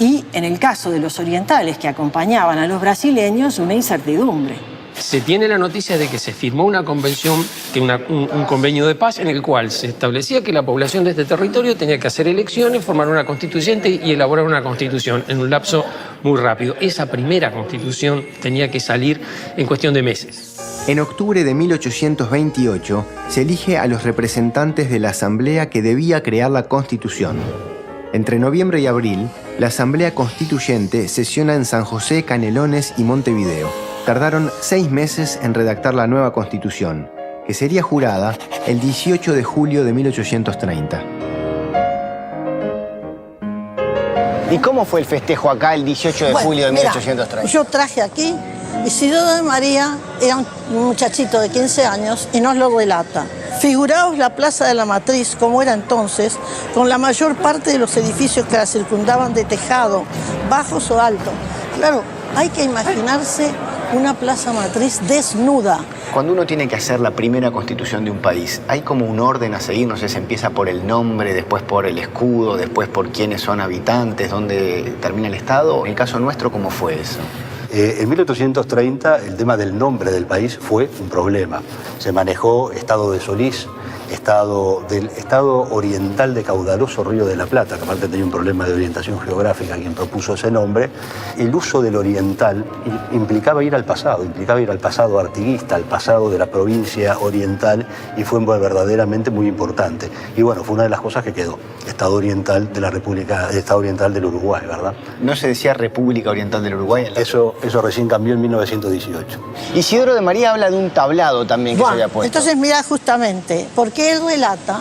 Y en el caso de los orientales que acompañaban a los brasileños, una incertidumbre. se tiene la noticia de que se firmó una convención, un convenio de paz en el cual se establecía que la población de este territorio tenía que hacer elecciones, formar una constituyente y elaborar una constitución en un lapso muy rápido. Esa primera constitución tenía que salir en cuestión de meses. En octubre de 1828 se elige a los representantes de la asamblea que debía crear la Constitución. Entre noviembre y abril, la Asamblea Constituyente sesiona en San José, Canelones y Montevideo. Tardaron 6 meses en redactar la nueva Constitución, que sería jurada el 18 de julio de 1830. ¿Y cómo fue el festejo acá el 18 de julio de 1830? Yo traje aquí, Isidoro de María era un muchachito de 15 años y nos lo relata. Figuraos la Plaza de la Matriz, como era entonces, con la mayor parte de los edificios que la circundaban de tejado, bajos o altos. Claro, hay que imaginarse una plaza matriz desnuda. Cuando uno tiene que hacer la primera constitución de un país, ¿hay como un orden a seguir? No sé, se empieza por el nombre, después por el escudo, después por quiénes son habitantes, dónde termina el Estado. En el caso nuestro, ¿cómo fue eso? En 1830 el tema del nombre del país fue un problema. Se manejó Estado de Solís, Estado oriental de caudaloso Río de la Plata, que aparte tenía un problema de orientación geográfica quien propuso ese nombre. El uso del oriental implicaba ir al pasado artiguista, al pasado de la provincia oriental, y fue verdaderamente muy importante. Y bueno, fue una de las cosas que quedó, Estado oriental de la República, Estado oriental del Uruguay, ¿verdad? ¿No se decía República Oriental del Uruguay? Eso recién cambió en 1918. Isidoro de María habla de un tablado también que se había puesto. Entonces, mira, justamente, porque él relata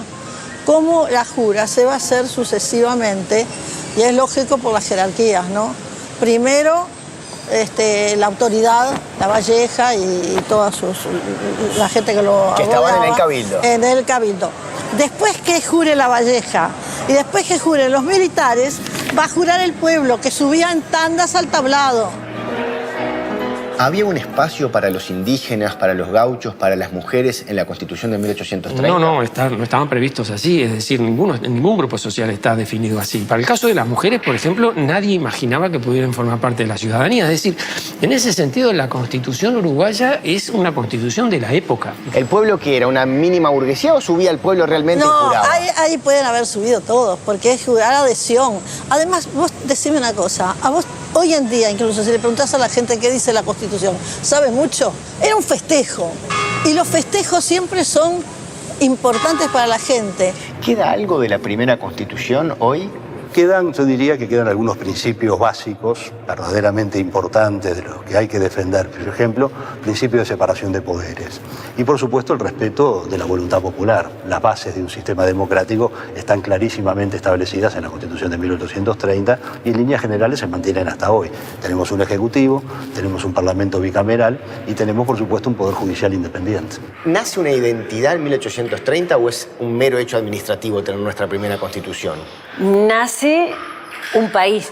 cómo la jura se va a hacer sucesivamente, y es lógico por las jerarquías, ¿no? Primero, la autoridad, la Valleja y toda la gente que lo que estaban en el Cabildo. En el Cabildo. Después que jure la Valleja y después que juren los militares, va a jurar el pueblo, que subía en tandas al tablado. ¿Había un espacio para los indígenas, para los gauchos, para las mujeres en la Constitución de 1830? No estaban previstos así, es decir, ningún grupo social está definido así. Para el caso de las mujeres, por ejemplo, nadie imaginaba que pudieran formar parte de la ciudadanía. Es decir, en ese sentido, la Constitución uruguaya es una constitución de la época. ¿El pueblo qué era? ¿Una mínima burguesía o subía el pueblo realmente y juraba? Ahí pueden haber subido todos, porque es jurar adhesión. Además, vos decime una cosa, a vos hoy en día, incluso si le preguntás a la gente qué dice la Constitución, ¿sabe mucho? Era un festejo. Y los festejos siempre son importantes para la gente. ¿Queda algo de la primera Constitución hoy? Yo diría que quedan algunos principios básicos, verdaderamente importantes, de los que hay que defender. Por ejemplo, principio de separación de poderes. Y por supuesto el respeto de la voluntad popular. Las bases de un sistema democrático están clarísimamente establecidas en la Constitución de 1830 y en líneas generales se mantienen hasta hoy. Tenemos un ejecutivo, tenemos un parlamento bicameral y tenemos por supuesto un poder judicial independiente. ¿Nace una identidad en 1830 o es un mero hecho administrativo tener nuestra primera Constitución? Nace un país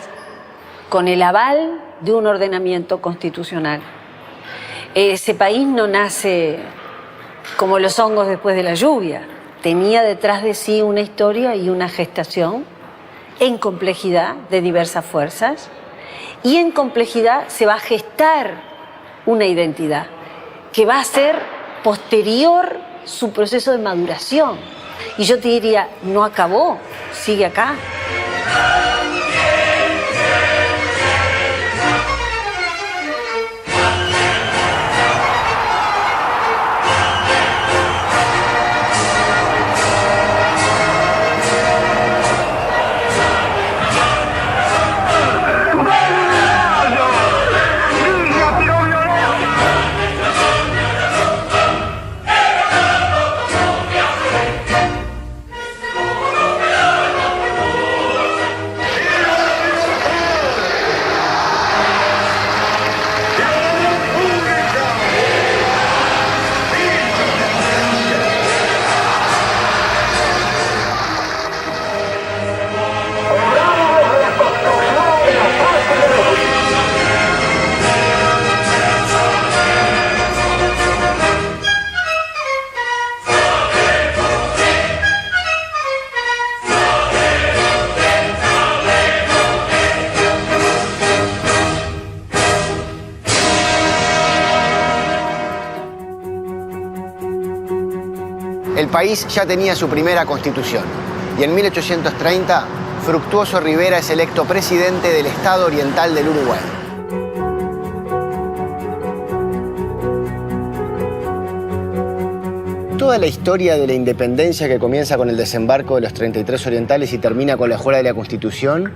con el aval de un ordenamiento constitucional. Ese país no nace como los hongos después de la lluvia. Tenía detrás de sí una historia y una gestación en complejidad de diversas fuerzas, y en complejidad se va a gestar una identidad que va a ser posterior su proceso de maduración. Y yo te diría, no acabó, sigue acá. el país ya tenía su primera constitución y en 1830 Fructuoso Rivera es electo presidente del Estado Oriental del Uruguay. Toda la historia de la independencia que comienza con el desembarco de los 33 orientales y termina con la jura de la Constitución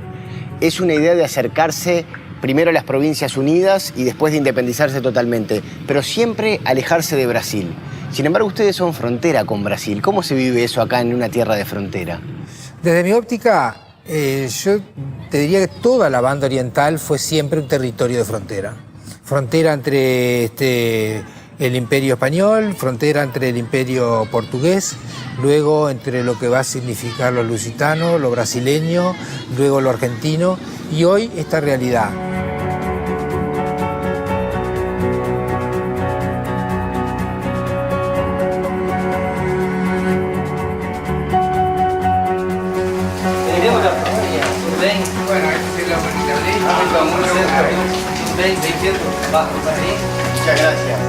es una idea de acercarse primero a las Provincias Unidas y después de independizarse totalmente, pero siempre alejarse de Brasil. Sin embargo, ustedes son frontera con Brasil. ¿Cómo se vive eso acá en una tierra de frontera? Desde mi óptica, yo te diría que toda la banda oriental fue siempre un territorio de frontera. Frontera entre el Imperio Español, frontera entre el Imperio Portugués, luego entre lo que va a significar lo lusitano, lo brasileño, luego lo argentino y hoy esta realidad. Muchas gracias.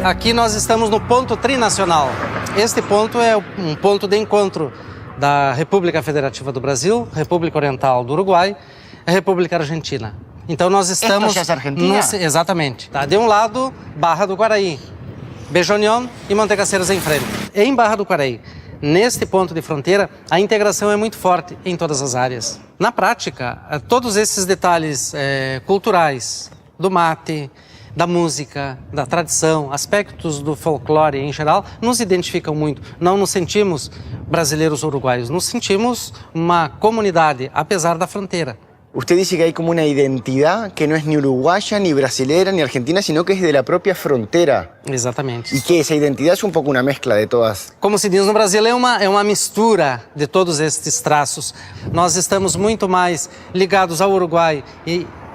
Aqui nós estamos no ponto trinacional. Este ponto é um ponto de encontro da República Federativa do Brasil, República Oriental do Uruguai e República Argentina. Então nós estamos... Esto já é Argentina? Exatamente. Tá? De um lado, Barra do Quaraí, Bejonión e Montecaseiros em frente. Em Barra do Quaraí, neste ponto de fronteira, a integração é muito forte em todas as áreas. Na prática, todos esses detalhes culturais, do mate, da música, da tradição, aspectos do folclore em geral, nos identificam muito. Não nos sentimos brasileiros uruguaios, nos sentimos uma comunidade, apesar da fronteira. Usted dice que hay como una identidad que no es ni uruguaya, ni brasilera, ni argentina, sino que es de la propia frontera. Exatamente. Y que esa identidad es un poco una mezcla de todas. Como se diz no Brasil, é uma mistura de todos estes traços. Nós estamos muito mais ligados ao Uruguai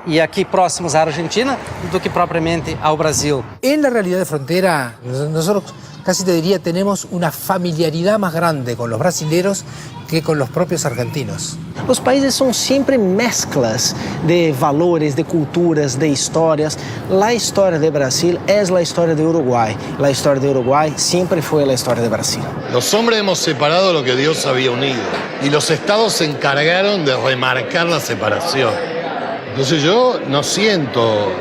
y aquí próximos a Argentina do que propiamente ao Brasil. En la realidad de frontera, nosotros casi te diría tenemos una familiaridad más grande con los brasileros que con los propios argentinos. Os países são sempre mezclas de valores, de culturas, de histórias. A história de Brasil é a história de Uruguai. A história de Uruguai sempre foi a história de Brasil. Los hombres hemos separado lo que Dios había unido y los estados se encargaron de remarcar la separación. Entonces yo no siento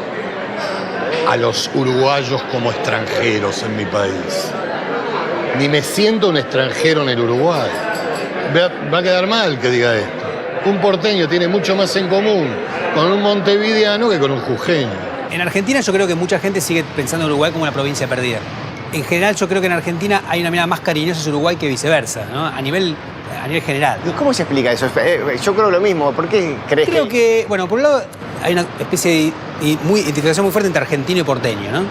a los uruguayos como extranjeros en mi país, ni me siento un extranjero en el Uruguay. Va a quedar mal que diga esto. Un porteño tiene mucho más en común con un montevideano que con un jujeño. En Argentina yo creo que mucha gente sigue pensando en Uruguay como una provincia perdida. En general yo creo que en Argentina hay una mirada más cariñosa hacia Uruguay que viceversa, ¿no? A nivel general. ¿Y cómo se explica eso? Yo creo lo mismo. ¿Por qué crees Creo que, bueno, por un lado hay una especie de identificación muy fuerte entre argentino y porteño, ¿no?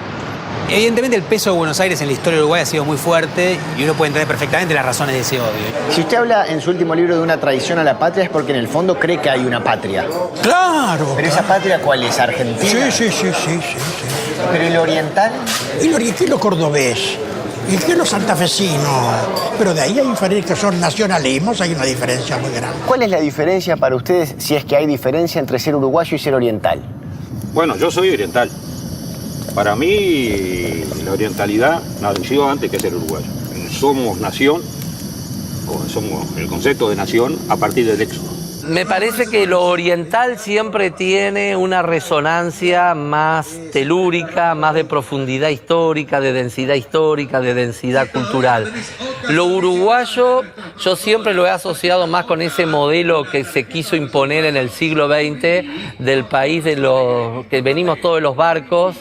Evidentemente el peso de Buenos Aires en la historia de Uruguay ha sido muy fuerte y uno puede entender perfectamente las razones de ese odio. Si usted habla en su último libro de una traición a la patria es porque en el fondo cree que hay una patria. ¡Claro! ¿Pero esa patria cuál es? ¿Argentina? Sí. ¿Pero el oriental? ¿Y qué es lo cordobés? ¿Y qué es lo santafesino? Pero de ahí a inferir que son nacionalismos hay una diferencia muy grande. ¿Cuál es la diferencia para ustedes, si es que hay diferencia entre ser uruguayo y ser oriental? Bueno, yo soy oriental. Para mí, la orientalidad nació antes que ser uruguayo. Somos nación, somos el concepto de nación a partir del éxodo. Me parece que lo oriental siempre tiene una resonancia más telúrica, más de profundidad histórica, de densidad cultural. Lo uruguayo yo siempre lo he asociado más con ese modelo que se quiso imponer en el siglo XX del país de los que venimos todos los barcos,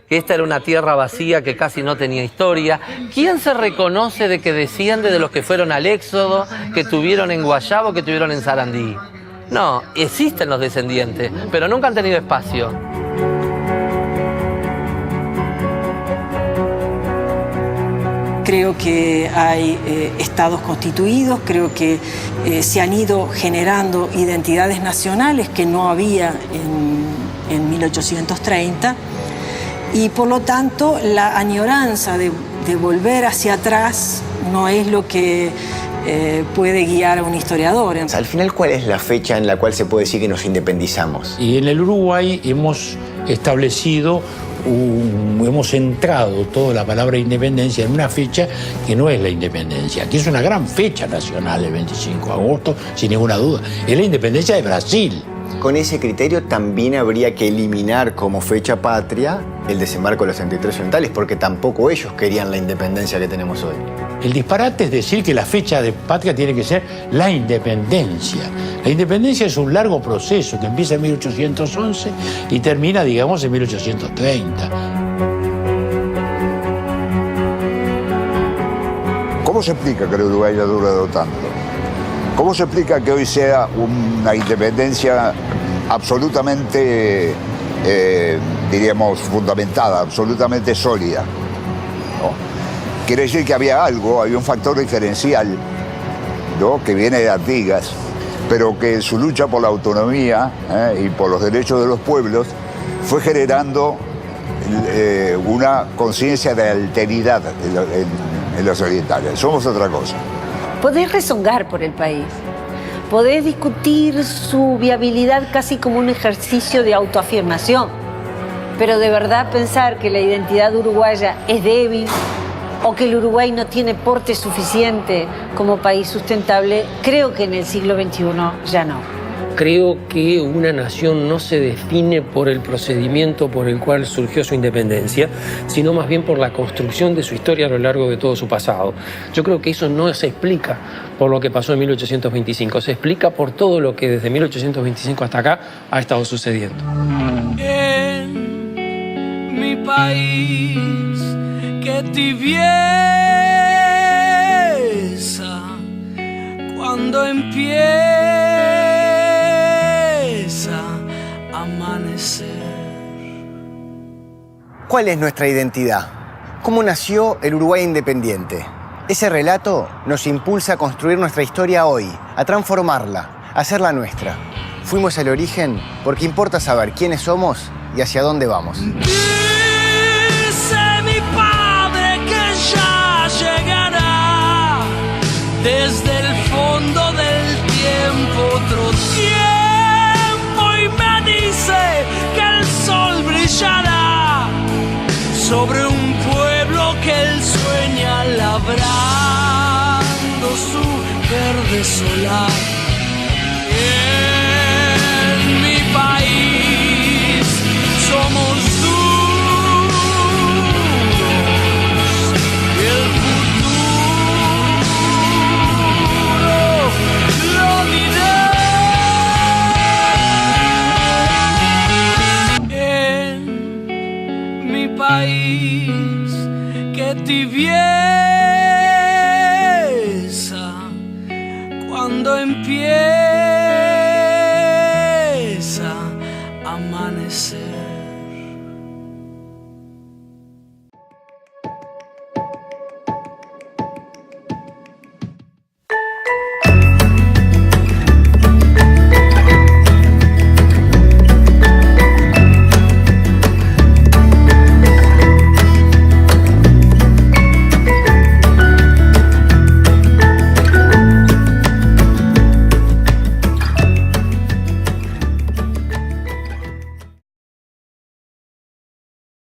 que esta era una tierra vacía que casi no tenía historia. ¿Quién se reconoce de que desciende de los que fueron al éxodo, que tuvieron en Guayabo, que tuvieron en Sarandí? No, existen los descendientes, pero nunca han tenido espacio. Creo que hay estados constituidos, creo que se han ido generando identidades nacionales que no había en 1830. Y por lo tanto la añoranza de volver hacia atrás no es lo que puede guiar a un historiador. Al final, ¿cuál es la fecha en la cual se puede decir que nos independizamos? Y en el Uruguay hemos establecido hemos centrado toda la palabra independencia en una fecha que no es la independencia, que es una gran fecha nacional, el 25 de agosto, sin ninguna duda. Es la independencia de Brasil. Con ese criterio también habría que eliminar como fecha patria el desembarco de los 33 orientales, porque tampoco ellos querían la independencia que tenemos hoy. El disparate es decir que la fecha de patria tiene que ser la independencia. La independencia es un largo proceso que empieza en 1811 y termina, digamos, en 1830. ¿Cómo se explica que el Uruguay haya durado tanto? ¿Cómo se explica que hoy sea una independencia absolutamente, diríamos, fundamentada, absolutamente sólida? ¿No? Quiere decir que había un factor diferencial, ¿no?, que viene de Artigas, pero que su lucha por la autonomía y por los derechos de los pueblos fue generando una conciencia de alteridad en los orientales. Somos otra cosa. Podés rezongar por el país, podés discutir su viabilidad casi como un ejercicio de autoafirmación, pero de verdad pensar que la identidad uruguaya es débil o que el Uruguay no tiene porte suficiente como país sustentable, creo que en el siglo XXI ya no. Creo que una nación no se define por el procedimiento por el cual surgió su independencia, sino más bien por la construcción de su historia a lo largo de todo su pasado. Yo creo que eso no se explica por lo que pasó en 1825, se explica por todo lo que desde 1825 hasta acá ha estado sucediendo. En mi país, qué tibieza cuando empieza amanecer. ¿Cuál es nuestra identidad? ¿Cómo nació el Uruguay independiente? Ese relato nos impulsa a construir nuestra historia hoy, a transformarla, a hacerla nuestra. Fuimos al origen porque importa saber quiénes somos y hacia dónde vamos. Dice mi padre que ya llegará desde el fondo del tiempo otro tiempo y me dice que el sol brillará sobre un pueblo que él sueña labrando su verde solar. En mi país somos duros y el futuro lo diré. En mi país, qué tibieza cuando empieza a amanecer.